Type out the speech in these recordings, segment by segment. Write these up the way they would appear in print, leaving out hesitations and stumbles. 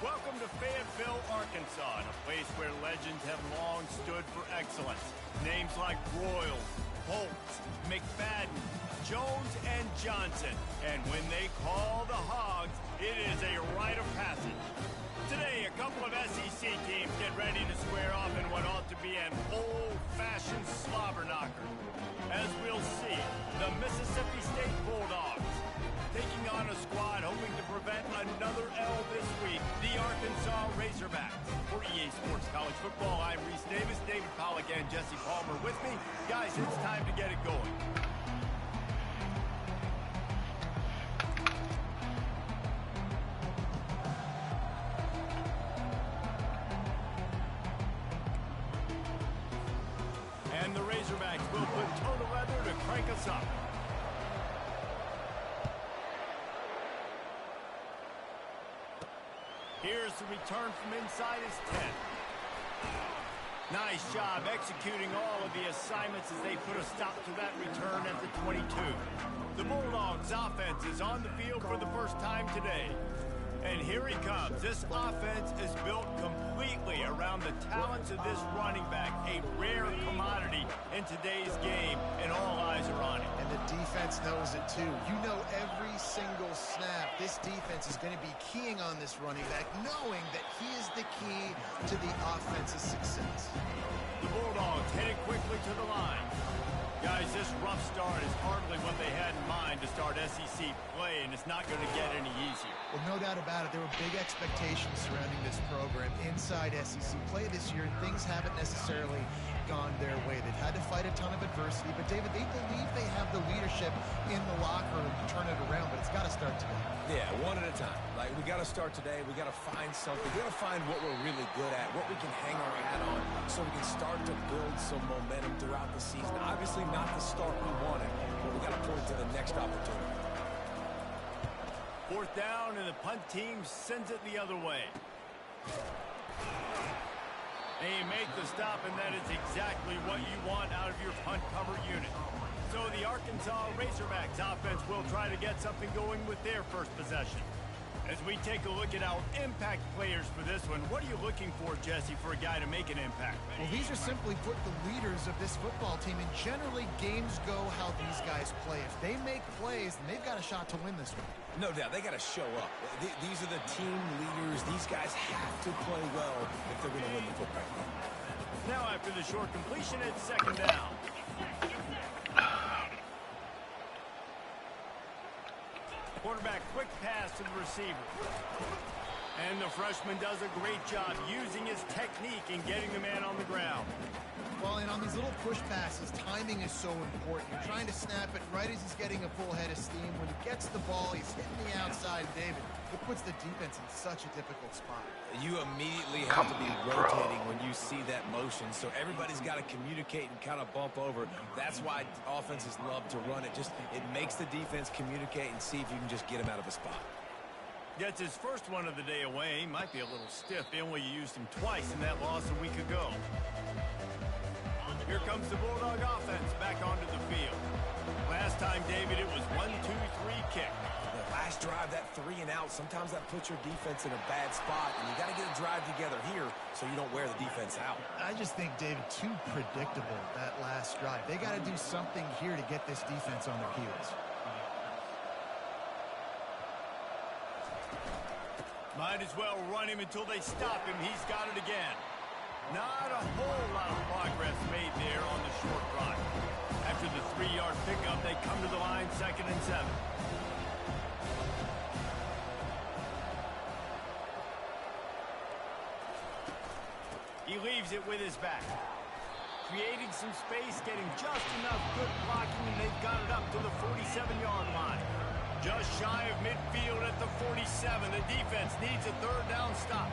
Welcome to Fayetteville, Arkansas, a place where legends have long stood for excellence. Names like Broyles, Holtz, McFadden, Jones, and Johnson. And when they call the Hogs, it is a rite of passage. Today, a couple of SEC teams get ready to square off in what ought to be an old-fashioned slobber knocker. As we'll see, the Mississippi State Bulldogs taking on a squad hoping to prevent another L this week, the Arkansas Razorbacks. For EA Sports College Football, I'm Reese Davis, David Pollack, and Jesse Palmer with me. Guys, it's time to get it going. And the Razorbacks will put toe to leather to crank us up. Here's the return from inside his 10. Nice job executing all of the assignments as they put a stop to that return at the 22. The Bulldogs offense is on the field for the first time today. And here he comes. This offense is built completely around the talents of this running back, a rare commodity in today's game, and all eyes are on him. And the defense knows it too. You know every single snap, this defense is going to be keying on this running back, knowing that he is the key to the offense's success. The Bulldogs headed quickly to the line. Guys, this rough start is hardly what they had in mind to start SEC play, and it's not going to get any easier. Well, no doubt about it. There were big expectations surrounding this program inside SEC play this year, and things haven't necessarily gone their way. They've had to fight a ton of adversity, but, David, they believe they have the leadership in the locker room to turn it around, but it's got to start today. Yeah, one at a time. Like, we got to start today. We got to find something. We got to find what we're really good at, what we can hang our hat on, so we can start to build some momentum throughout the season. Obviously, not the start we wanted, but we got to point to the next opportunity. Fourth down, and the punt team sends it the other way. They make the stop, and that is exactly what you want out of your punt cover unit. So the Arkansas Razorbacks offense will try to get something going with their first possession. As we take a look at our impact players for this one, what are you looking for, Jesse, for a guy to make an impact? Well, these are simply put the leaders of this football team, and generally games go how these guys play. If they make plays, then they've got a shot to win this one. No doubt, they got to show up. These are the team leaders. These guys have to play well if they're going to win the football game. Now after the short completion, it's second down. Quarterback, quick pass to the receiver. And the freshman does a great job using his technique and getting the man on the ground. Well, and on these little push passes, timing is so important. You're trying to snap it right as he's getting a full head of steam. When he gets the ball, he's hitting the outside, David. It puts the defense in such a difficult spot. You immediately have to be rotating when you see that motion, so everybody's got to communicate and kind of bump over. That's why offenses love to run it. It makes the defense communicate and see if you can just get him out of a spot. Gets his first one of the day away. Might be a little stiff. They only used him twice in that loss a week ago. Here comes the Bulldog offense back onto the field. Last time, David, it was 1-2-3 kick. The last drive, that 3 and out, sometimes that puts your defense in a bad spot, and you got to get a drive together here so you don't wear the defense out. I just think, David, too predictable, that last drive. They got to do something here to get this defense on their heels. Might as well run him until they stop him. He's got it again. Not a whole lot of progress made there on the short run. After the 3-yard pickup, they come to the line, 2nd and 7. He leaves it with his back. Creating some space, getting just enough good blocking, and they've got it up to the 47-yard line. Just shy of midfield at the 47. The defense needs a 3rd down stop.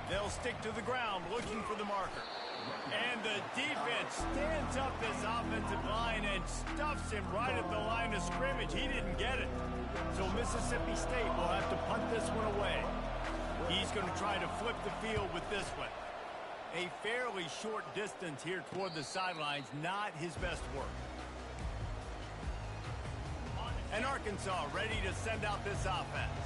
They'll stick to the ground looking for the marker. And the defense stands up this offensive line and stuffs him right at the line of scrimmage. He didn't get it. So Mississippi State will have to punt this one away. He's going to try to flip the field with this one. A fairly short distance here toward the sidelines, not his best work. And Arkansas ready to send out this offense.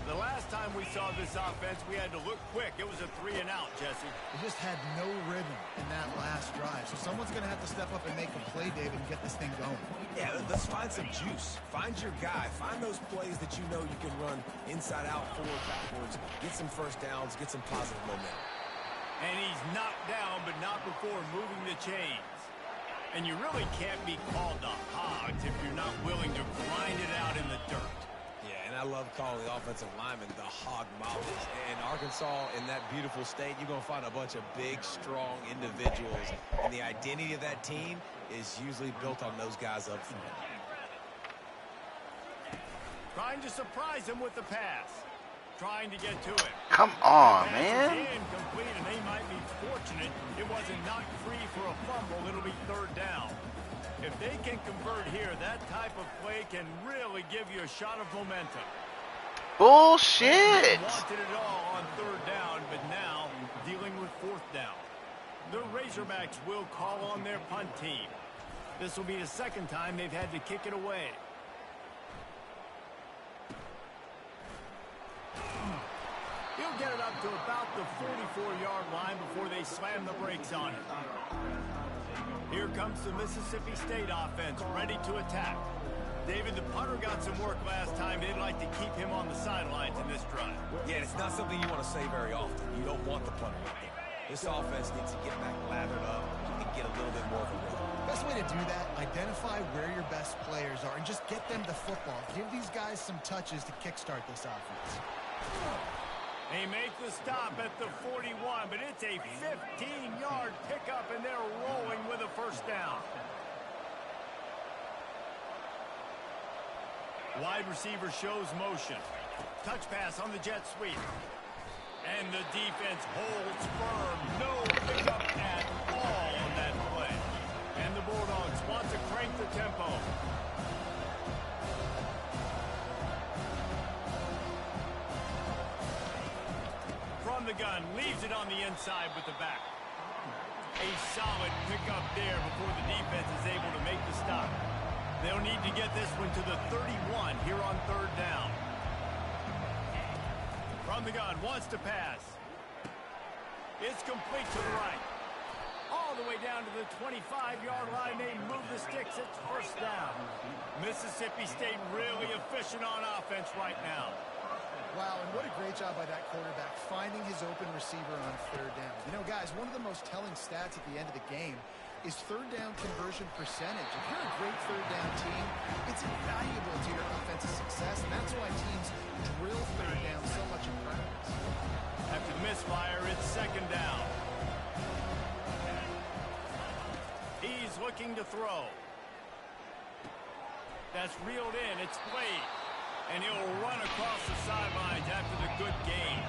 The last time we saw this offense, we had to look quick. It was a 3-and-out, Jesse. They just had no rhythm in that last drive. So someone's going to have to step up and make a play, David, and get this thing going. Yeah, let's find some juice. Find your guy. Find those plays that you know you can run inside out, forward, backwards, get some first downs, get some positive momentum. And he's knocked down, but not before moving the chains. And you really can't be called the Hogs if you're not willing to grind it out in the dirt. Yeah, and I love calling the offensive linemen the hog mollies. And Arkansas, in that beautiful state, you're going to find a bunch of big, strong individuals. And the identity of that team is usually built on those guys up front. Trying to surprise him with the pass. Trying to get to it. Come on, man. Incomplete, and they might be fortunate it wasn't knocked free for a fumble. It'll be 3rd down. If they can convert here, that type of play can really give you a shot of momentum. Bullshit. They wanted it all on 3rd down, but now dealing with 4th down. The Razorbacks will call on their punt team. This will be the 2nd time they've had to kick it away. He'll get it up to about the 44-yard line before they slam the brakes on it. Here comes the Mississippi State offense, ready to attack. David, the punter got some work last time. They'd like to keep him on the sidelines in this drive. Yeah, it's not something you want to say very often. You don't want the punter out there. This offense needs to get back lathered up and get a little bit more of a rhythm. Best way to do that, identify where your best players are and just get them the football. Give these guys some touches to kickstart this offense. They make the stop at the 41, but it's a 15-yard pickup, and they're rolling with a 1st down. Wide receiver shows motion. Touch pass on the jet sweep. And the defense holds firm. No pickup at all on that play. And the Bulldogs want to crank the tempo. From the gun, leaves it on the inside with the back. A solid pickup there before the defense is able to make the stop. They'll need to get this one to the 31 here on 3rd down. From the gun, wants to pass. It's complete to the right. All the way down to the 25-yard line. They move the sticks. It's 1st down. Mississippi State really efficient on offense right now. Wow, and what a great job by that quarterback, finding his open receiver on 3rd down. You know, guys, one of the most telling stats at the end of the game is 3rd down conversion percentage. If you're a great 3rd down team, it's invaluable to your offensive success, and that's why teams drill 3rd down so much in practice. After the misfire, it's 2nd down. He's looking to throw. That's reeled in. It's played. And he'll run across the sidelines after the good gain.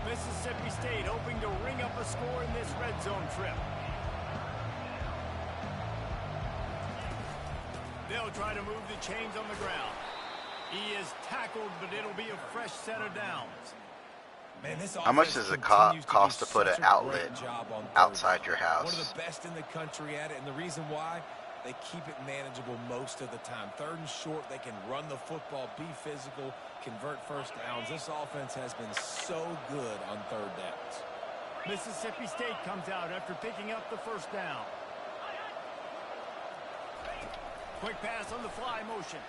Mississippi State hoping to ring up a score in this red zone trip. They'll try to move the chains on the ground. He is tackled, but it'll be a fresh set of downs. Man, this How much does it cost to put an outlet outside your house? One of the best in the country at it, and the reason why, they keep it manageable most of the time. 3rd and short, they can run the football, be physical, convert 1st downs. This offense has been so good on 3rd downs. Mississippi State comes out after picking up the 1st down. Quick pass on the fly motion.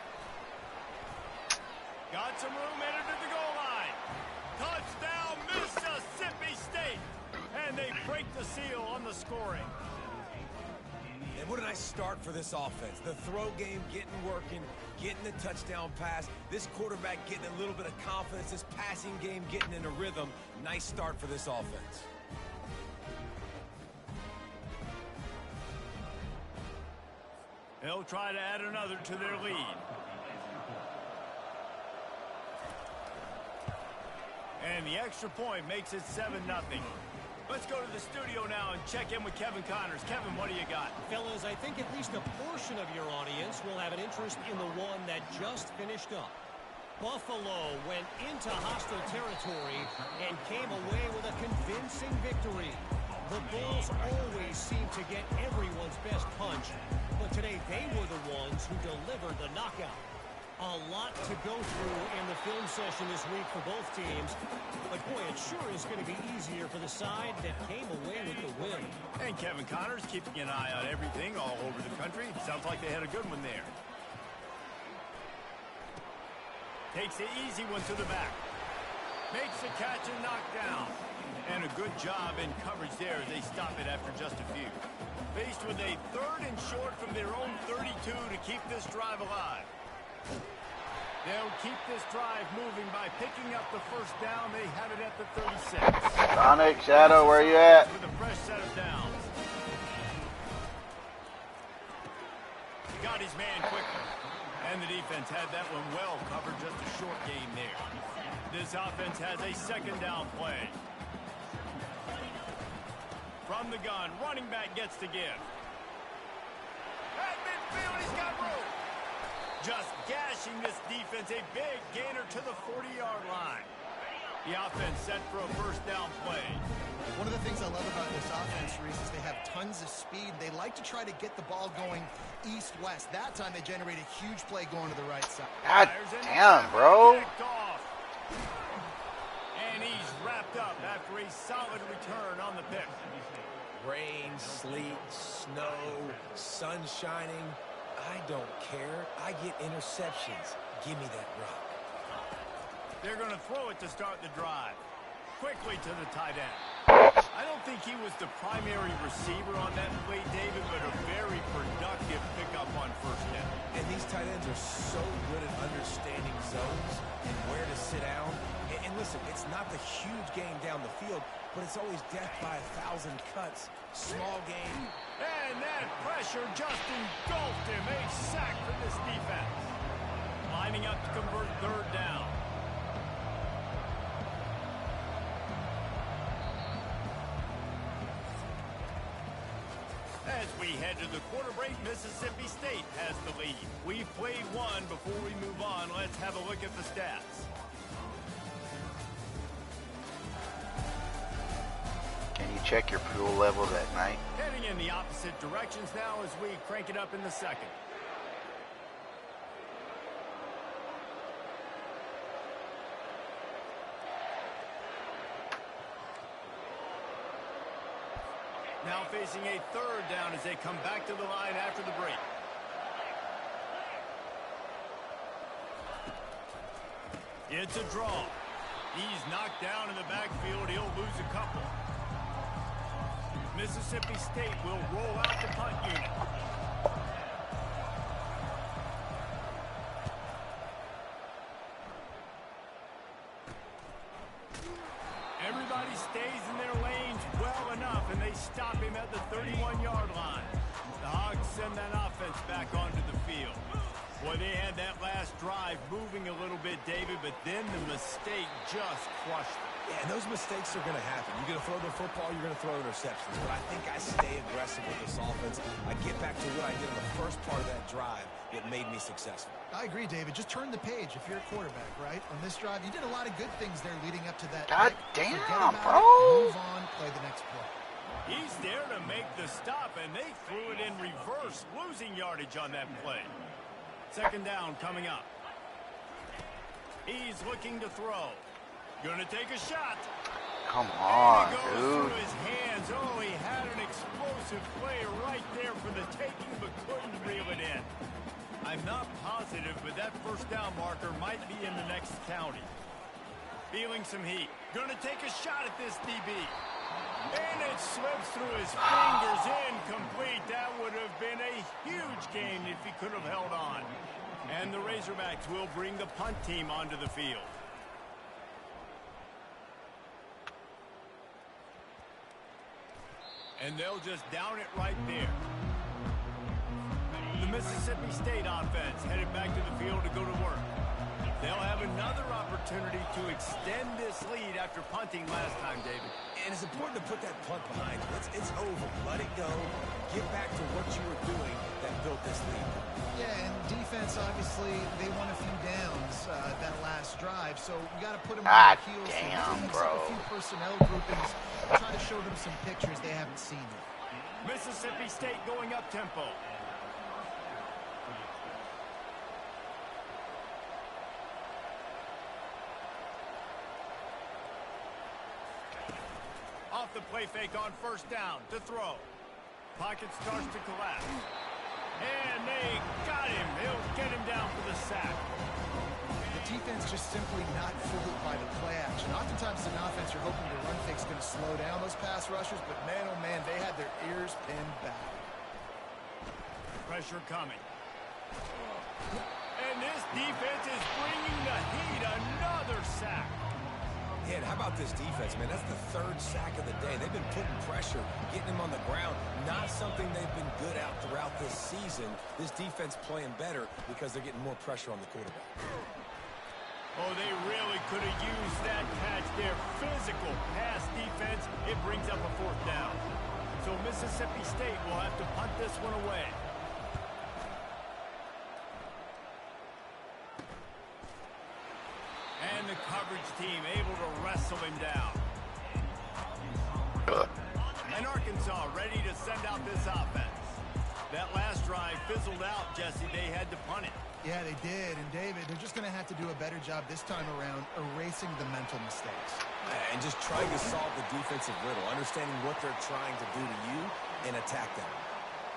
Got some room, entered to the goal line. Touchdown, Mississippi State. And they break the seal on the scoring. And what a nice start for this offense. The throw game getting working, getting the touchdown pass. This quarterback getting a little bit of confidence. This passing game getting in a rhythm. Nice start for this offense. They'll try to add another to their lead. And the extra point makes it 7-0. Let's go to the studio now and check in with Kevin Connors. Kevin, what do you got? Fellas, I think at least a portion of your audience will have an interest in the one that just finished up. Buffalo went into hostile territory and came away with a convincing victory. The Bulls always seem to get everyone's best punch, but today they were the ones who delivered the knockout. A lot to go through in the film session this week for both teams. But, boy, it sure is going to be easier for the side that came away with the win. And Kevin Connors keeping an eye on everything all over the country. Sounds like they had a good one there. Takes the easy one to the back. Makes the catch and knockdown. And a good job in coverage there as they stop it after just a few. Faced with a 3rd and short from their own 32 to keep this drive alive. They'll keep this drive moving by picking up the first down. They have it at the 36. Sonic, Shadow, where you at? With a fresh set of downs. Got his man quickly. And the defense had that one well covered, just a short gain there. This offense has a 2nd down play. From the gun, running back gets to give. At midfield, he's got room. Just gashing this defense, a big gainer to the 40-yard line. The offense set for a first down play. One of the things I love about this offense, Reese, is they have tons of speed. They like to try to get the ball going east-west. That time they generate a huge play going to the right side. God damn, bro. And he's wrapped up after a solid return on the pick. Rain, sleet, snow, sun shining. I don't care. I get interceptions. Give me that rock. They're going to throw it to start the drive. Quickly to the tight end. I don't think he was the primary receiver on that play, David, but a very productive pickup on first down. And these tight ends are so good at understanding zones and where to sit down. And listen, it's not the huge game down the field, but it's always death by 1,000 cuts. Small game. And that pressure just engulfed him. A sack for this defense. Lining up to convert 3rd down. As we head to the quarter break, Mississippi State has the lead. We've played one. Before we move on, let's have a look at the stats. Can you check your fuel levels at night? Heading in the opposite directions now as we crank it up in the 2nd. Now facing a 3rd down as they come back to the line after the break. It's a draw. He's knocked down in the backfield. He'll lose a couple. Mississippi State will roll out the punt unit. Everybody stays in their lanes well enough, and they stop him at the 31-yard line. The Hogs send that offense back onto the field. Boy, they had that last drive moving a little bit, David, but then the mistake just crushed them. Yeah, and those mistakes are going to happen. You're going to throw the football, you're going to throw interceptions. But I think I stay aggressive with this offense. I get back to what I did in the first part of that drive that made me successful. I agree, David. Just turn the page if you're a quarterback, right? On this drive, you did a lot of good things there leading up to that. God pick. damn, Forget about bro. it, move on, play the next play. He's there to make the stop, and they threw it in reverse, losing yardage on that play. 2nd down coming up. He's looking to throw. Gonna take a shot. Come on, and it goes dude. through his hands. Oh, he had an explosive play right there for the taking, but couldn't reel it in. I'm not positive, but that first down marker might be in the next county. Feeling some heat. Gonna take a shot at this DB. And it slips through his fingers. Incomplete. That would have been a huge gain if he could have held on. And the Razorbacks will bring the punt team onto the field. And they'll just down it right there. The Mississippi State offense headed back to the field to go to work. They'll have another opportunity to extend this lead after punting last time, David. And it's important to put that punt behind you. It's over. Let it go. Get back to what you were doing that built this lead. Yeah, and defense, obviously, they won a few downs that last drive, so we got to put them on their heels. Damn, mix bro. up a few personnel groupings, try to show them some pictures they haven't seen yet. Mississippi State going up tempo. off the play fake on first down to throw. Pocket starts to collapse. And they got him. He'll get him down for the sack. The defense just simply not fooled by the play action. Oftentimes in offense, you're hoping the run fake's going to slow down those pass rushers, but man, oh man, they had their ears pinned back. Pressure coming. And this defense is bringing the heat. Another sack. Yeah, and how about this defense, man? That's the third sack of the day. They've been putting pressure, getting him on the ground. Not something they've been good at throughout this season. This defense playing better because they're getting more pressure on the quarterback. Oh, they really could have used that catch there. Physical pass defense. It brings up a fourth down. So Mississippi State will have to punt this one away. And the coverage team able to wrestle him down. And Arkansas ready to send out this offense. That last drive fizzled out, Jesse. They had to punt it. Yeah, they did. And David, they're just going to have to do a better job this time around erasing the mental mistakes. And just trying to solve the defensive riddle, understanding what they're trying to do to you and attack them.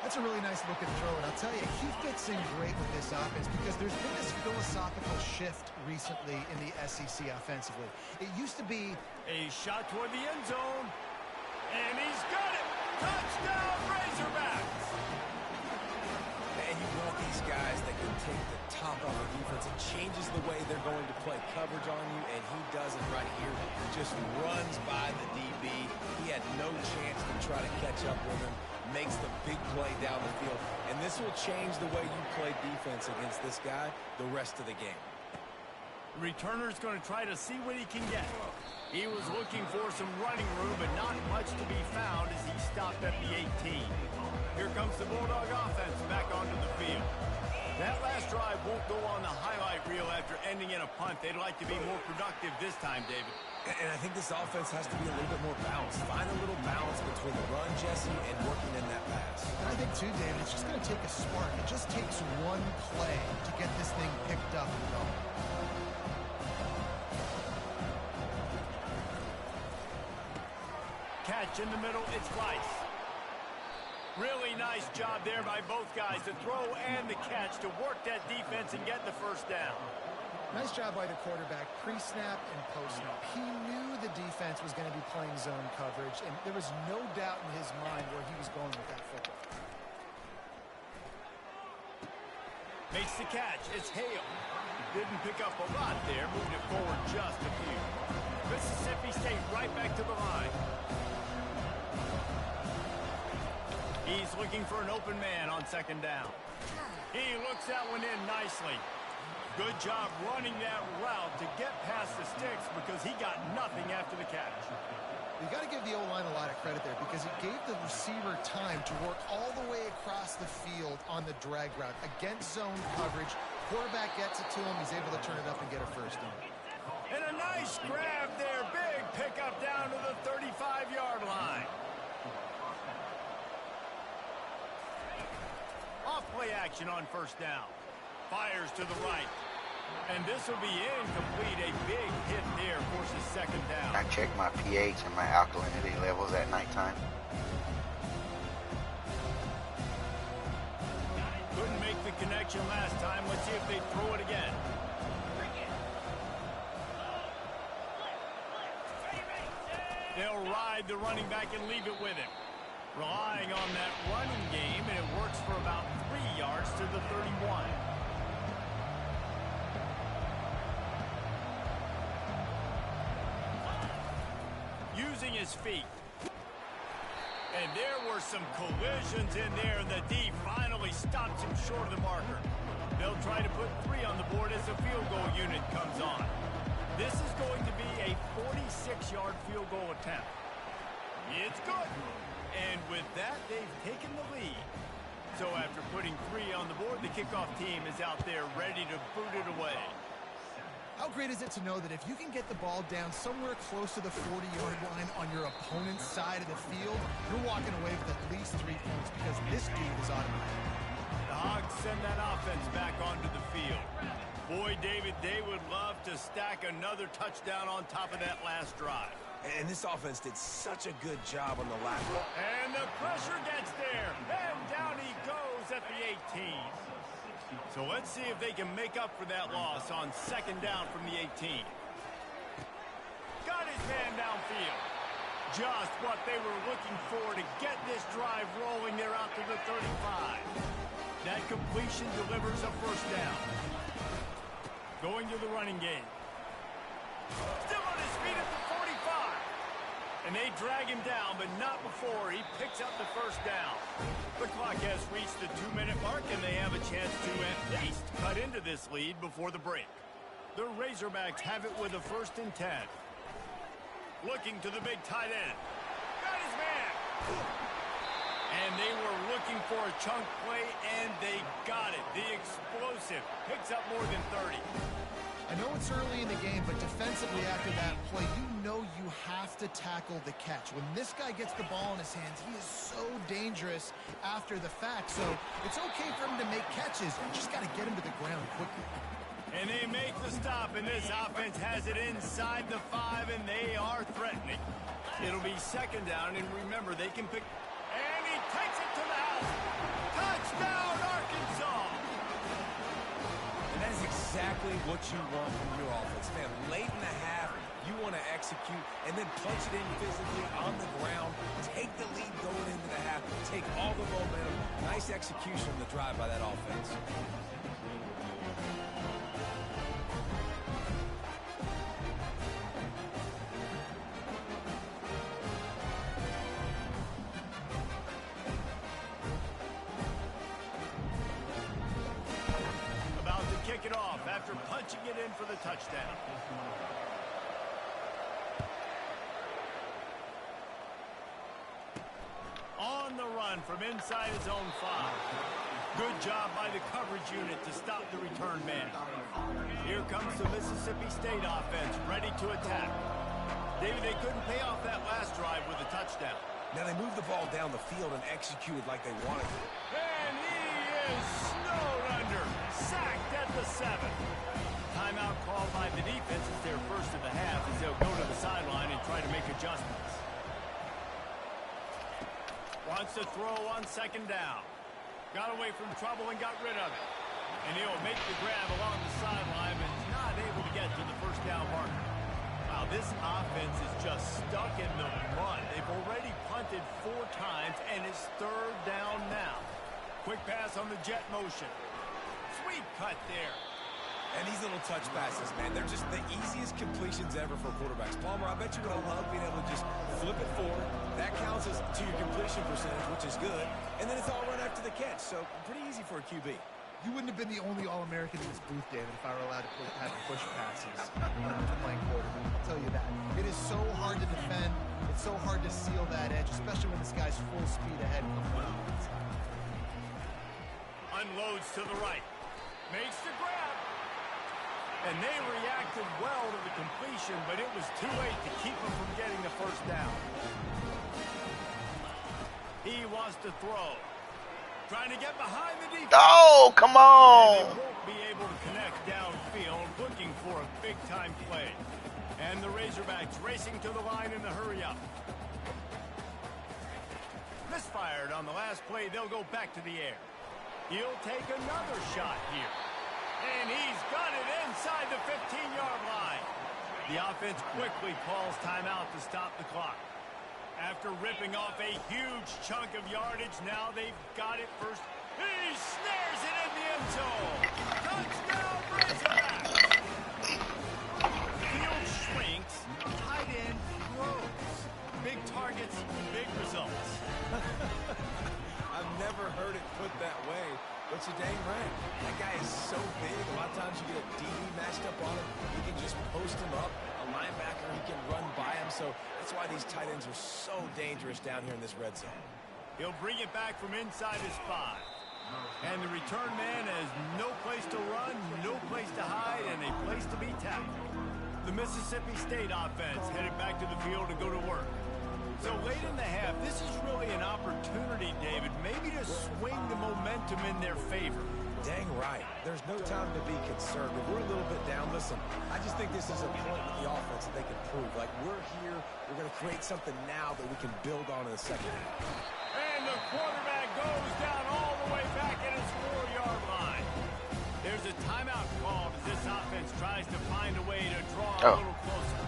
That's a really nice look at throw, and I'll tell you, he fits in great with this offense because there's been this philosophical shift recently in the SEC offensively. It used to be a shot toward the end zone, and he's got it! Touchdown, Razorbacks! And you want these guys that can take the top off the defense. It changes the way they're going to play coverage on you, and he does it right here. He just runs by the DB. He had no chance to try to catch up with him. Makes the big play down the field. And this will change the way you play defense against this guy the rest of the game. Returner's going to try to see what he can get. He was looking for some running room, but not much to be found as he stopped at the 18. Here comes the Bulldog offense back onto the field. That last drive won't go on the highlight reel after ending in a punt. They'd like to be more productive this time, David. And I think this offense has to be a little bit more balanced. Find a little balance between the run, Jesse, and working in that pass. And I think, too, David, it's just going to take a spark. It just takes one play to get this thing picked up and going. Catch in the middle, it's Weiss. Really nice job there by both guys, the throw and the catch to work that defense and get the first down. Nice job by the quarterback, pre-snap and post-snap. He knew the defense was going to be playing zone coverage, and there was no doubt in his mind where he was going with that football. Makes the catch. It's Hale. Didn't pick up a lot there, moved it forward just a few. Mississippi State right back to the line. He's looking for an open man on second down. He looks that one in nicely. Good job running that route to get past the sticks because he got nothing after the catch. You got to give the O-line a lot of credit there because it gave the receiver time to work all the way across the field on the drag route against zone coverage. Quarterback gets it to him. He's able to turn it up and get a first down. And a nice grab there. Big pickup down to the 35-yard line. Off play action on first down. Fires to the right. And this will be incomplete. A big hit there forces second down. I check my pH and my alkalinity levels at nighttime. Couldn't make the connection last time. Let's see if they throw it again. They'll ride the running back and leave it with him. Relying on that running game, and it works for about 3 yards to the 31. Using his feet. And there were some collisions in there, and the D finally stops him short of the marker. They'll try to put 3 on the board as the field goal unit comes on. This is going to be a 46-yard field goal attempt. It's good. And with that, they've taken the lead. So after putting 3 on the board, the kickoff team is out there ready to boot it away. How great is it to know that if you can get the ball down somewhere close to the 40-yard line on your opponent's side of the field, you're walking away with at least 3 points because this dude is automatic. The Hogs send that offense back onto the field. Boy, David, they would love to stack another touchdown on top of that last drive. And this offense did such a good job on the last one. And the pressure gets there. And down he goes at the 18. So let's see if they can make up for that loss on second down from the 18. Got his man downfield. Just what they were looking for to get this drive rolling there out to the 35. That completion delivers a first down. Going to the running game. Still on his feet at the 45. And they drag him down, but not before he picks up the first down. The clock has reached the 2-minute mark, and they have a chance to at least cut into this lead before the break. The Razorbacks have it with a 1st and 10. Looking to the big tight end. Got his man. And they were looking for a chunk play, and they got it. The explosive picks up more than 30. I know it's early in the game, but defensively after that play, you know you have to tackle the catch. When this guy gets the ball in his hands, he is so dangerous after the fact. So it's okay for him to make catches. You just got to get him to the ground quickly. And they make the stop, and this offense has it inside the 5, and they are threatening. It'll be second down, and remember, they can pick... And he takes it to the house. Touchdown, Arkansas! And that is exactly what you want from your offense, man. Late in the half, you want to execute and then punch it in physically on the ground. Take the lead going into the half. Take all the momentum. Nice execution on the drive by that offense. It off after punching it in for the touchdown. On the run from inside his own 5. Good job by the coverage unit to stop the return man. Here comes the Mississippi State offense ready to attack. David, they couldn't pay off that last drive with a touchdown. Now they moved the ball down the field and executed like they wanted to. And he is snowed under. Sacked at the 7. Timeout called by the defense as their first of the half as they'll go to the sideline and try to make adjustments. Wants to throw on second down. Got away from trouble and got rid of it. And he'll make the grab along the sideline, but not able to get to the first down marker. Wow, this offense is just stuck in the mud. They've already punted 4 times, and it's third down now. Quick pass on the jet motion. Sweet cut there. And these little touch passes, man, they're just the easiest completions ever for quarterbacks. Palmer, I bet you would have loved being able to just flip it forward. That counts as to your completion percentage, which is good. And then it's all run after the catch, so pretty easy for a QB. You wouldn't have been the only All-American in this booth, David, if I were allowed to have push passes when I was playing quarterback. I'll tell you that. It is so hard to defend. It's so hard to seal that edge, especially when this guy's full speed ahead coming out. Unloads to the right. Makes the grab. And they reacted well to the completion, but it was too late to keep him from getting the first down. He wants to throw. Trying to get behind the defense. Oh, come on. And they won't be able to connect downfield, looking for a big-time play. And the Razorbacks racing to the line in the hurry-up. Misfired on the last play. They'll go back to the air. He'll take another shot here. And he's got it inside the 15-yard line. The offense quickly calls timeout to stop the clock. After ripping off a huge chunk of yardage, now they've got it first. He snares it in the end zone. Touchdown, Razorbacks. Field shrinks, tight end grows. Big targets, big results. I've never heard it put that way, but you're dang right. That guy is so big. A lot of times you get a DB matched up on him. You can just post him up. A linebacker, he can run by him. So that's why these tight ends are so dangerous down here in this red zone. He'll bring it back from inside his 5. And the return man has no place to run, no place to hide, and a place to be tackled. The Mississippi State offense headed back to the field to go to work. So late in the half, this is really an opportunity, David, maybe to swing the momentum in their favor. Dang right. There's no time to be conservative. We're a little bit down. Listen, I just think this is a point with the offense that they can prove. Like, we're here. We're going to create something now that we can build on in the second half. And the quarterback goes down all the way back at his 4-yard line. There's a timeout called as this offense tries to find a way to draw a little closer.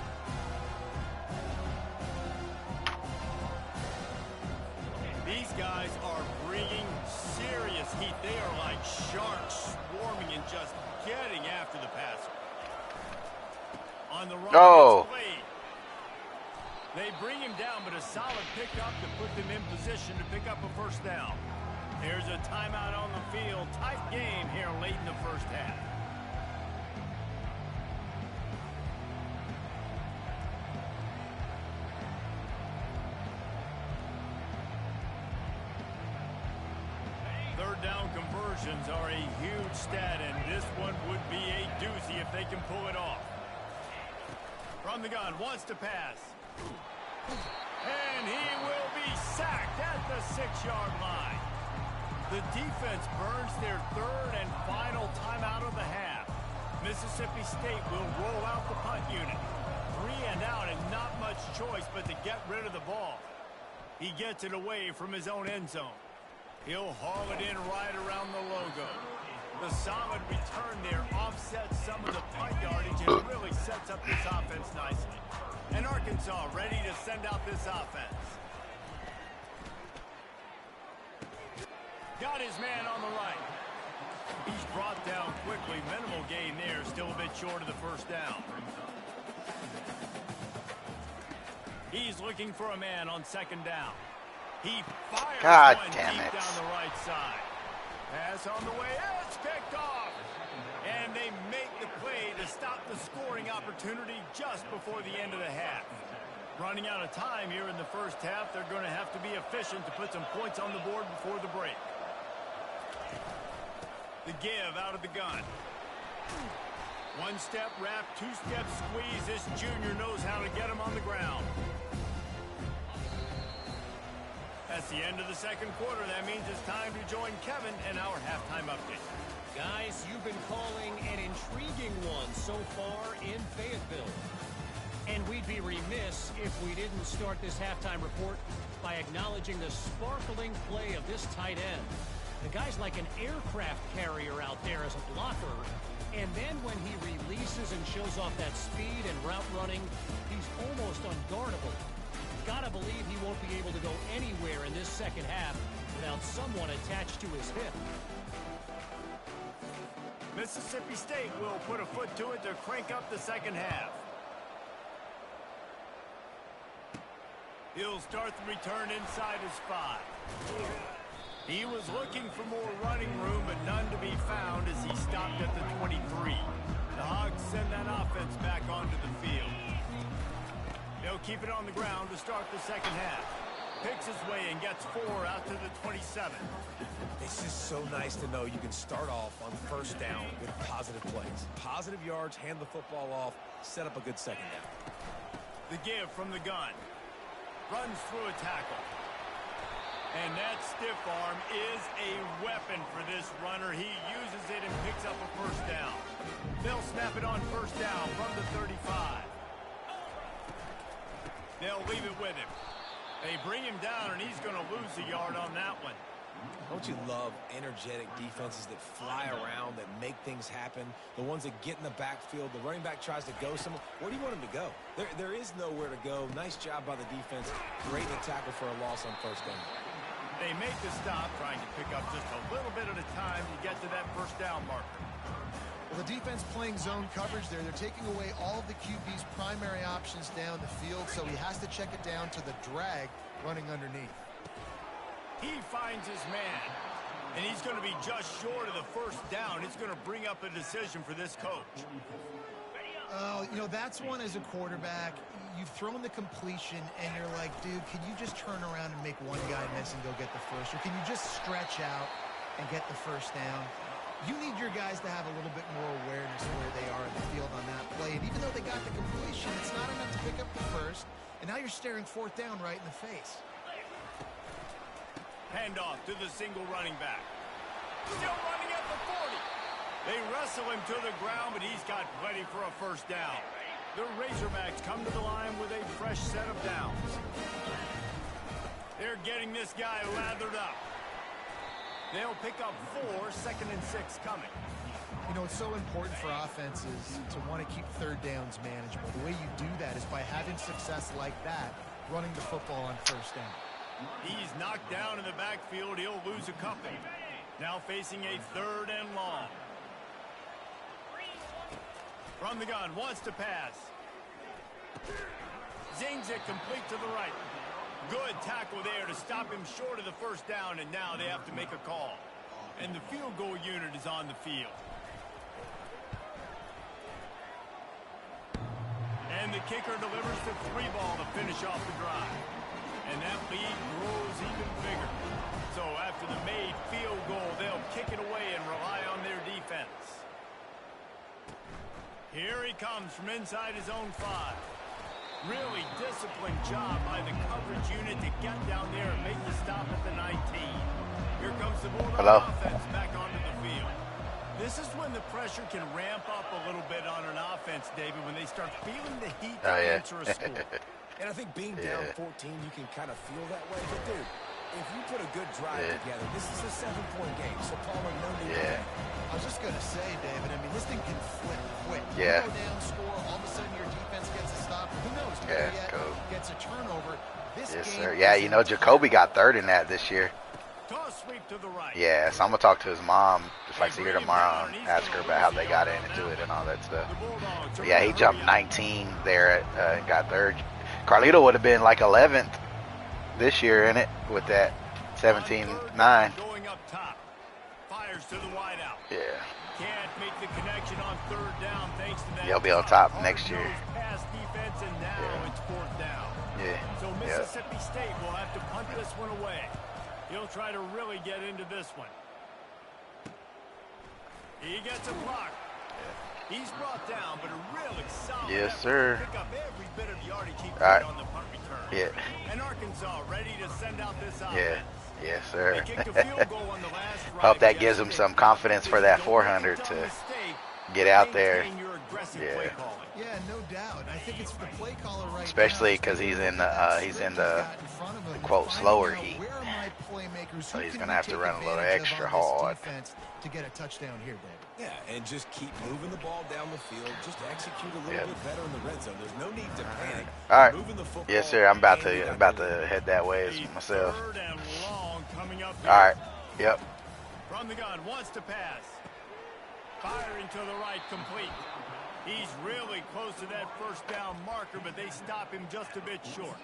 These guys are bringing serious heat. They are like sharks swarming and just getting after the passer. On the run, it's late. They bring him down, but a solid pickup to put them in position to pick up a first down. There's a timeout on the field. Tight game here late in the first half. Third down conversions are a huge stat, and this one would be a doozy if they can pull it off. From the gun, wants to pass. And he will be sacked at the 6-yard line. The defense burns their third and final timeout of the half. Mississippi State will roll out the punt unit. 3 and out and not much choice but to get rid of the ball. He gets it away from his own end zone. He'll haul it in right around the logo. The solid return there offsets some of the punt yardage and really sets up this offense nicely. And Arkansas ready to send out this offense. Got his man on the right. He's brought down quickly. Minimal gain there. Still a bit short of the first down. He's looking for a man on second down. He fires one deep down the right side. Pass on the way. It's picked off. And they make the play to stop the scoring opportunity just before the end of the half. Running out of time here in the first half, they're going to have to be efficient to put some points on the board before the break. The give out of the gun. One-step wrap, two-step squeeze. This junior knows how to get him on the ground. That's the end of the second quarter. That means it's time to join Kevin and our halftime update. Guys, you've been calling an intriguing one so far in Fayetteville. And we'd be remiss if we didn't start this halftime report by acknowledging the sparkling play of this tight end. The guy's like an aircraft carrier out there as a blocker. And then when he releases and shows off that speed and route running, he's almost unguardable. Gotta believe he won't be able to go anywhere in this second half without someone attached to his hip. Mississippi State will put a foot to it to crank up the second half. He'll start the return inside his 5. He was looking for more running room, but none to be found as he stopped at the 23. The Hogs send that offense back onto the field. They'll keep it on the ground to start the second half. Picks his way and gets 4 out to the 27. It's just so nice to know you can start off on first down with positive plays. Positive yards, hand the football off, set up a good second down. The give from the gun. Runs through a tackle. And that stiff arm is a weapon for this runner. He uses it and picks up a first down. They'll snap it on first down from the 35. They'll leave it with him. They bring him down, and he's going to lose a yard on that one. Don't you love energetic defenses that fly around, that make things happen? The ones that get in the backfield, the running back tries to go somewhere. Where do you want him to go? There is nowhere to go. Nice job by the defense. Great to tackle for a loss on first down. They make the stop, trying to pick up just a little bit at a time to get to that first down marker. Well, the defense playing zone coverage there. They're taking away all of the QB's primary options down the field, so he has to check it down to the drag running underneath. He finds his man, and he's going to be just short of the first down. It's going to bring up a decision for this coach. You know, that's one as a quarterback. You've thrown the completion, and you're like, dude, can you just turn around and make one guy miss and go get the first? Or can you just stretch out and get the first down? You need your guys to have a little bit more awareness where they are in the field on that play. And even though they got the completion, it's not enough to pick up the first. And now you're staring fourth down right in the face. Handoff to the single running back. Still running at the 40. They wrestle him to the ground, but he's got plenty for a first down. The Razorbacks come to the line with a fresh set of downs. They're getting this guy lathered up. They'll pick up 4, 2nd and 6 coming. You know, it's so important for offenses to want to keep third downs manageable. The way you do that is by having success like that, running the football on first down. He's knocked down in the backfield. He'll lose a couple. Now facing a 3rd and long. From the gun, wants to pass. Zings it complete to the right. Good tackle there to stop him short of the first down, and now they have to make a call. And the field goal unit is on the field. And the kicker delivers the 3-ball to finish off the drive. And that lead grows even bigger. So after the made field goal, they'll kick it away and rely on their defense. Here he comes from inside his own 5. Really disciplined job by the coverage unit to get down there and make the stop at the 19. Here comes the Bulldog offense back onto the field. This is when the pressure can ramp up a little bit on an offense, David, when they start feeling the heat to enter a score. And I think being down 14, you can kind of feel that way. But, dude, if you put a good drive together, this is a 7-point game. So, Palmer, no need to panic. I was just going to say, David, I mean, this thing can flip quick. Yeah. You go down, score, all of a sudden your defense gets a stop. Who knows? Gets a turnover. This yes, game sir. Yeah, you know, Jacoby got 3rd in that this year. Toss sweep to the right. Yeah, so I'm going to talk to his mom if I see her tomorrow and ask her about how they got into it and all that stuff. But yeah, he jumped 19 there and got 3rd. Carlito would have been like 11th this year in it with that 17-9. Going up top. Fires to the wideout. Yeah. Can't make the connection on 3rd down thanks to that. He'll be on top next year. Pass defense, and now it's 4th down. Yeah. So Mississippi State will have to punt this one away. He'll try to really get into this one. He gets a block. He's brought down, but a really solid effort to pick up every bit of yardage he could on the punt return. Yeah. And Arkansas ready to send out this offense. Yeah. Yes, sir. They kicked a field goal on the last drive. Hope that gives him some confidence for that 400 to get out there. Yeah. Yeah, no doubt. I think it's the play caller right especially because he's in the quote slower heat. So he's gonna have to run a little extra hard to get a touchdown here, David. Yeah, and just keep moving the ball down the field. Just execute a little bit better in the red zone. There's no need to panic. All right. Yes, sir. I'm about to head that way myself. All right. Yep. From the gun, wants to pass. Firing to the right, complete. He's really close to that first down marker, but they stop him just a bit short.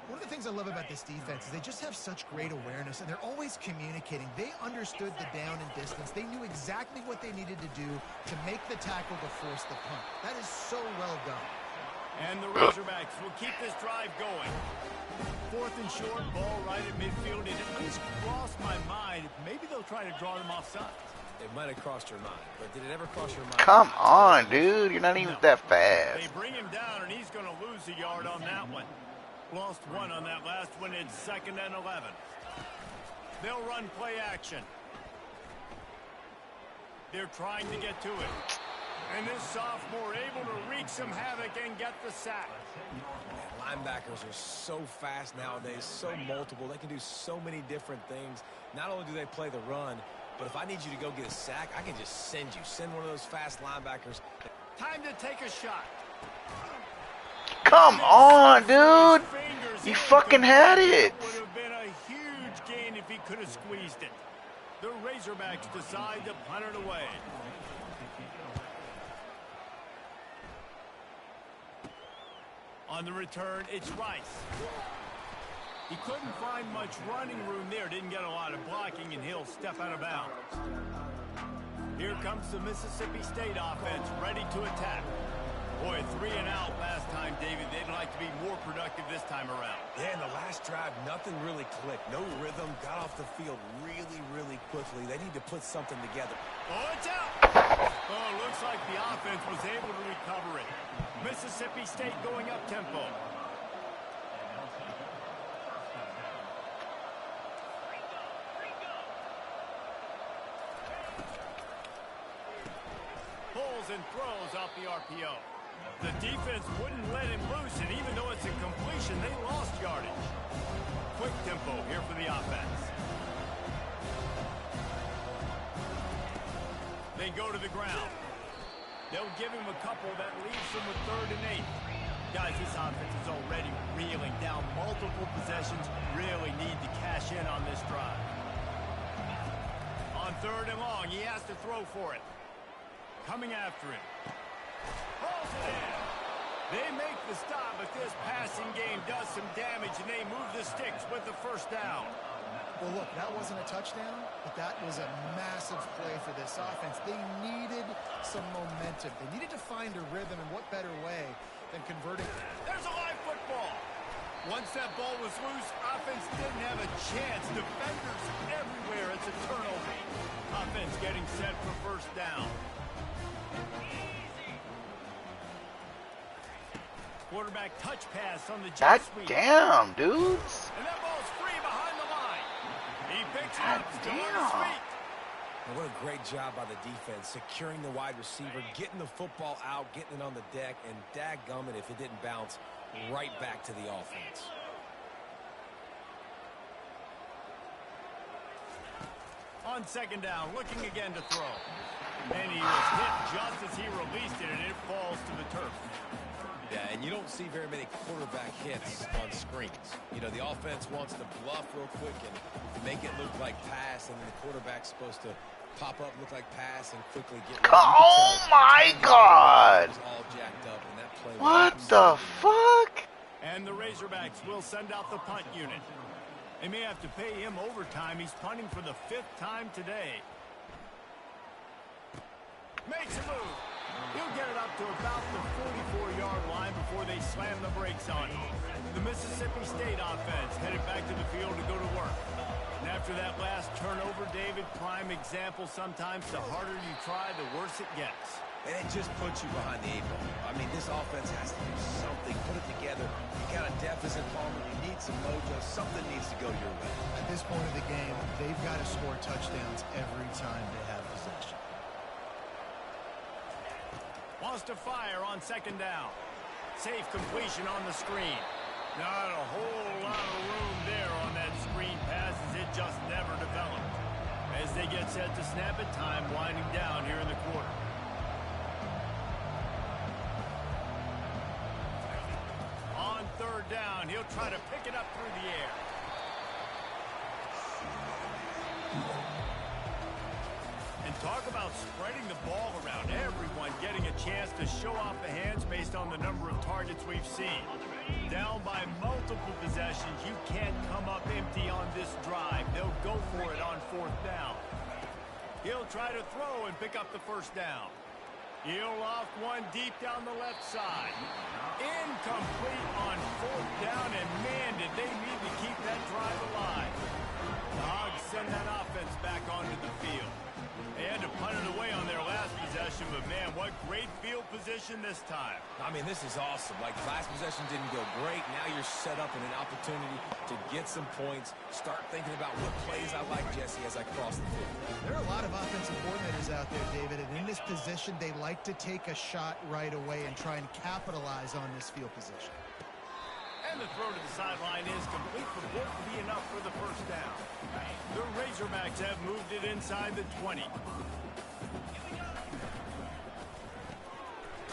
One of the things I love about this defense is they just have such great awareness, and they're always communicating. They understood the down and distance. They knew exactly what they needed to do to make the tackle to force the punt. That is so well done. And the Razorbacks will keep this drive going. 4th and short, ball right at midfield. It at least crossed my mind. Maybe they'll try to draw them off sides. It might have crossed your mind, but did it ever cross your mind? Come on, dude. You're not even that fast. They bring him down, and he's going to lose a yard on that one. Lost 1 on that last one. It's 2nd and 11. They'll run play action. They're trying to get to it. And this sophomore able to wreak some havoc and get the sack. Linebackers are so fast nowadays, so multiple. They can do so many different things. Not only do they play the run, but if I need you to go get a sack, I can just send one of those fast linebackers. Time to take a shot. Come on, dude. You fucking had it. Would have been a huge gain if he could have squeezed it. The Razorbacks decide to punt it away. On the return, it's Rice. He couldn't find much running room there. Didn't get a lot of blocking, and he'll step out of bounds. Here comes the Mississippi State offense, ready to attack. Boy, 3 and out last time, David. They'd like to be more productive this time around. Yeah, in the last drive, nothing really clicked. No rhythm, got off the field really, really quickly. They need to put something together. Oh, it's out! Oh, looks like the offense was able to recover it. Mississippi State going up tempo. rolls and throws off the RPO. The defense wouldn't let him loose, and even though it's a completion, they lost yardage. Quick tempo here for the offense. They go to the ground. They'll give him a couple that leaves him with 3rd and 8. Guys, this offense is already reeling down multiple possessions. Really need to cash in on this drive. On 3rd and long, he has to throw for it. Coming after him. Pulls it in. They make the stop, but this passing game does some damage, and they move the sticks with the 1st down. Well, look, that wasn't a touchdown, but that was a massive play for this offense. They needed some momentum. They needed to find a rhythm, and what better way than converting. There's a live football. Once that ball was loose, offense didn't have a chance. Defenders everywhere. It's a turnover. Offense getting set for 1st down. Quarterback touch pass on the jet sweep. Damn, dudes. And that ball's free behind the line. He picks it up, still on his feet. And what a great job by the defense, securing the wide receiver, getting the football out, getting it on the deck, and dadgummit if it didn't bounce right back to the offense. On 2nd down, looking again to throw. And he was hit just as he released it, and it falls to the turf. Yeah, and you don't see very many quarterback hits on screens. You know, the offense wants to bluff real quick and make it look like pass, and then the quarterback's supposed to pop up, look like pass, and quickly get ready. Oh my God! All jacked up, and that play what the fuck? And the Razorbacks will send out the punt unit. They may have to pay him overtime. He's punting for the 5th time today. Makes a move. He'll get it up to about the 44-yard line before they slam the brakes on him. The Mississippi State offense headed back to the field to go to work. And after that last turnover, David, prime example sometimes the harder you try, the worse it gets. And it just puts you behind the 8 ball. I mean, this offense has to do something, put it together. You got a deficit, Palmer. You need some mojo. Something needs to go your way. At this point of the game, they've got to score touchdowns every time they have possession. Wants to fire on 2nd down. Safe completion on the screen. Not a whole lot of room there on that screen pass as it just never developed. As they get set to snap it, time winding down here in the quarter. On 3rd down, he'll try to pick it up through the air. And talk about spreading the ball around. Everyone getting a chance to show off the hands based on the number of targets we've seen. Down by multiple possessions, you can't come up empty on this drive. They'll go for it on 4th down. He'll try to throw and pick up the 1st down. He'll loft one deep down the left side. Incomplete on 4th down, and man, did they need to keep that drive alive. The Hogs send that offense back onto the field. They had to punt it away on their last possession, but man, what great field position this time. I mean, this is awesome. Like, last possession didn't go great. Now you're set up in an opportunity to get some points. Start thinking about what plays I like, Jesse, as I cross the field. There are a lot of offensive coordinators out there, David, and in this position, they like to take a shot right away and try and capitalize on this field position. And the throw to the sideline is complete, but won't be enough for the 1st down. The Razorbacks have moved it inside the 20.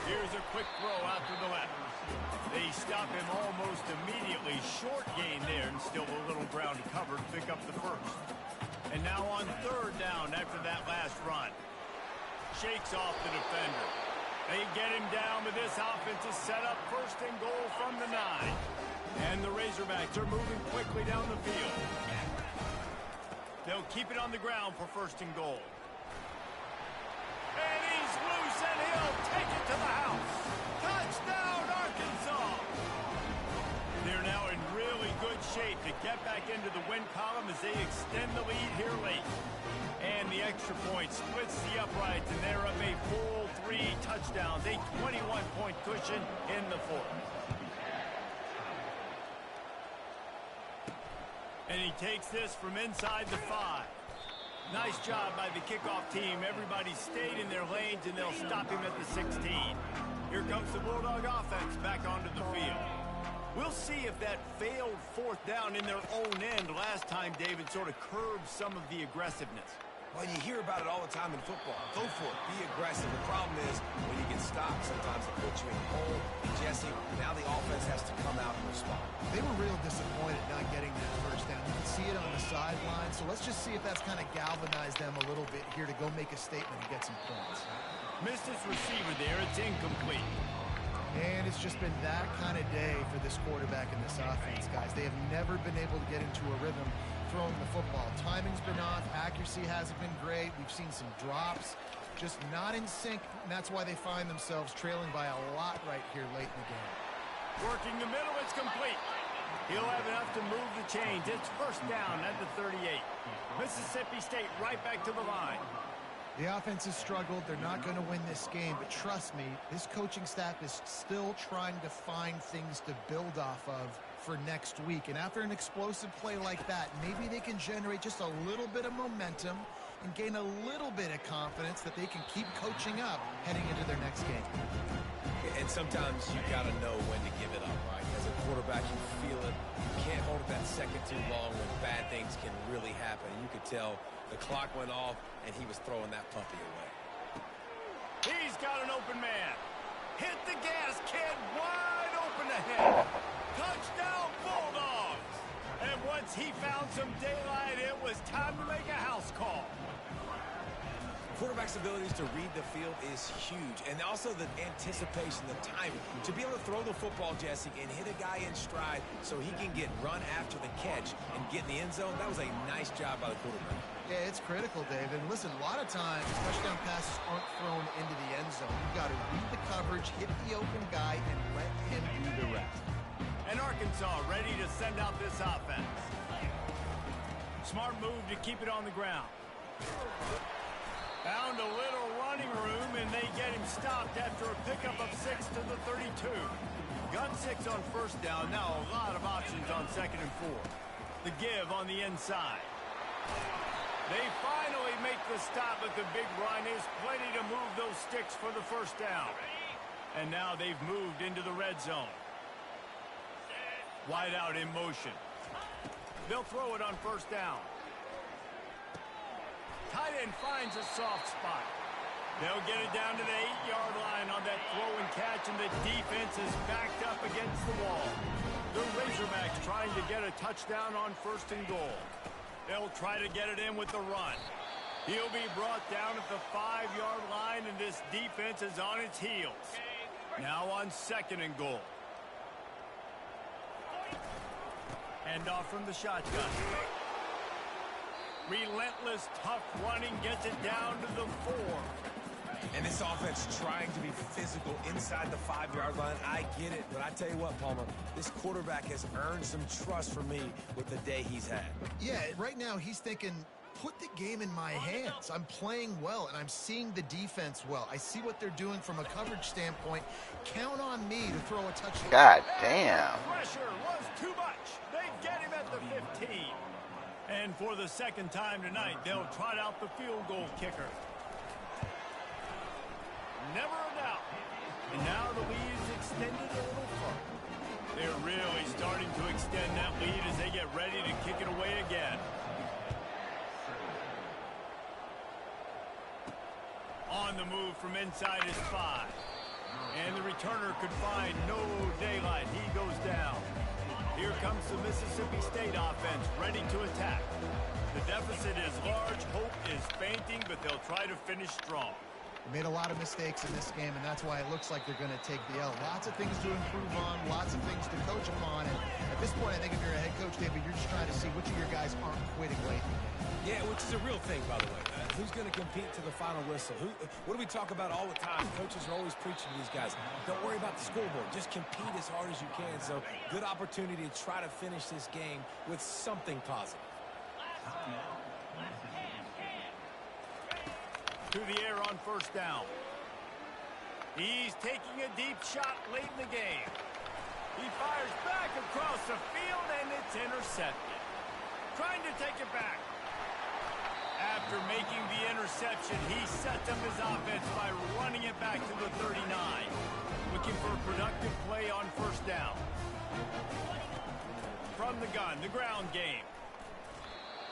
Here's a quick throw out to the left. They stop him almost immediately. Short gain there, and still a little ground to cover to pick up the 1st. And now on 3rd down after that last run. Shakes off the defender. They get him down, but this offense is set up 1st and goal from the 9. And the Razorbacks are moving quickly down the field. They'll keep it on the ground for 1st and goal. And he's loose, and he'll take it to the house. Touchdown, Arkansas! They're now in really good shape to get back into the win column as they extend the lead here late. And the extra point splits the uprights, and they're up a full 3 touchdowns, a 21-point cushion in the 4th. And he takes this from inside the 5. Nice job by the kickoff team. Everybody stayed in their lanes, and they'll stop him at the 16. Here comes the Bulldog offense back onto the field. We'll see if that failed fourth down in their own end last time, David, sort of curbed some of the aggressiveness. Well, you hear about it all the time in football. Go for it. Be aggressive. The problem is when you get stopped, sometimes it puts you in a hole. And Jesse, now the offense has to come out and respond. They were real disappointed not getting that first down. You can see it on the sideline. So let's just see if that's kind of galvanized them a little bit here to go make a statement and get some points. Missed his receiver there. It's incomplete. And it's just been that kind of day for this quarterback and this offense, guys. They have never been able to get into a rhythm throwing the football. Timing's been off. Accuracy hasn't been great. We've seen some drops. Just not in sync, and that's why they find themselves trailing by a lot right here late in the game. Working the middle, it's complete. He'll have enough to move the chains. It's first down at the 38. Mississippi State right back to the line. The offense has struggled. They're not going to win this game, but trust me, this coaching staff is still trying to find things to build off of for next week. And after an explosive play like that, maybe they can generate just a little bit of momentum and gain a little bit of confidence that they can keep coaching up heading into their next game. And sometimes you got to know when to give it up, right? As a quarterback, you feel it. You can't hold it that second too long when bad things can really happen. And you could tell the clock went off, and he was throwing that puppy away. He's got an open man. Hit the gas, kid. Wide open ahead. Touchdown, Bulldogs. And once he found some daylight, it was time to make a house call. Quarterback's abilities to read the field is huge, and also the anticipation, the timing. To be able to throw the football, Jesse, and hit a guy in stride so he can get run after the catch and get in the end zone, that was a nice job by the quarterback. Yeah, it's critical, David. And listen, a lot of times, touchdown passes aren't thrown into the end zone. You've got to read the coverage, hit the open guy, and let him do the rest. And Arkansas ready to send out this offense. Smart move to keep it on the ground. Found a little running room, and they get him stopped after a pickup of 6 to the 32. Got 6 on first down. Now a lot of options on second and 4. The give on the inside. They finally make the stop, but the big run is plenty to move those sticks for the first down. And now they've moved into the red zone. Wide out in motion. They'll throw it on first down. Tight end finds a soft spot. They'll get it down to the 8-yard line on that throw and catch, and the defense is backed up against the wall. The Razorbacks trying to get a touchdown on first and goal. They'll try to get it in with the run. He'll be brought down at the 5-yard line, and this defense is on its heels. Now on second and goal. Hand off from the shotgun. Relentless, tough running gets it down to the 4. And this offense trying to be physical inside the 5-yard line. I get it, but I tell you what, Palmer, this quarterback has earned some trust from me with the day he's had. Yeah, right now he's thinking, put the game in my hands. I'm playing well, and I'm seeing the defense well. I see what they're doing from a coverage standpoint. Count on me to throw a touchdown. God damn. Pressure was too much. They get him at the 15. And for the second time tonight, they'll trot out the field goal kicker. Never a doubt. And now the lead is extended a little further. They're really starting to extend that lead as they get ready to kick it away again. On the move from inside his 5. And the returner could find no daylight. He goes down. Here comes the Mississippi State offense ready to attack. The deficit is large. Hope is fainting, but they'll try to finish strong. They made a lot of mistakes in this game, and that's why it looks like they're going to take the L. Lots of things to improve on, lots of things to coach upon. And at this point, I think if you're a head coach, David, you're just trying to see which of your guys aren't quitting late. Yeah, which is a real thing, by the way. Who's going to compete to the final whistle? What do we talk about all the time? Coaches are always preaching to these guys. Don't worry about the scoreboard. Just compete as hard as you can. So, good opportunity to try to finish this game with something positive. To the air on first down. He's taking a deep shot late in the game. He fires back across the field, and it's intercepted. Trying to take it back. After making the interception, he sets up his offense by running it back to the 39. Looking for a productive play on first down. From the gun, the ground game.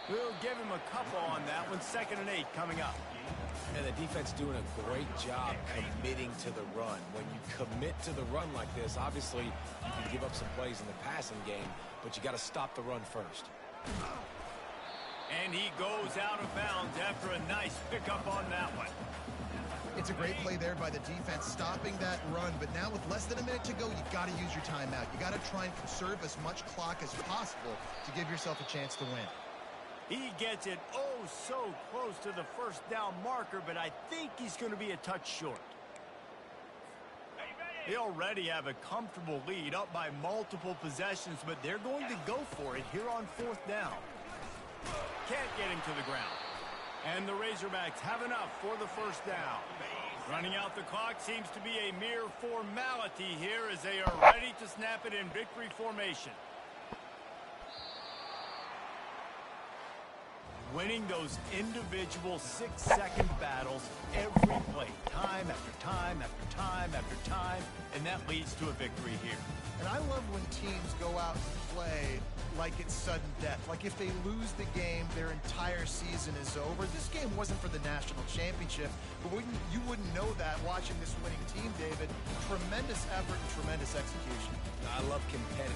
We'll give him a couple on that one. 2nd and 8 coming up. And the defense doing a great job committing to the run. When you commit to the run like this, obviously you can give up some plays in the passing game, but you got to stop the run first. And he goes out of bounds after a nice pickup on that one. It's a great play there by the defense, stopping that run. But now with less than a minute to go, you got to use your timeout. You got to try and conserve as much clock as possible to give yourself a chance to win. He gets it oh so close to the first down marker, but I think he's going to be a touch short. They already have a comfortable lead, up by multiple possessions, but they're going to go for it here on 4th down. Can't get him to the ground. And the Razorbacks have enough for the first down. Running out the clock seems to be a mere formality here as they are ready to snap it in victory formation. Winning those individual 6-second battles every play, time after time after time after time, and that leads to a victory here. And I love when teams go out and play like it's sudden death. Like if they lose the game, their entire season is over. This game wasn't for the national championship, but you wouldn't know that watching this winning team, David. Tremendous effort and tremendous execution. I love competitive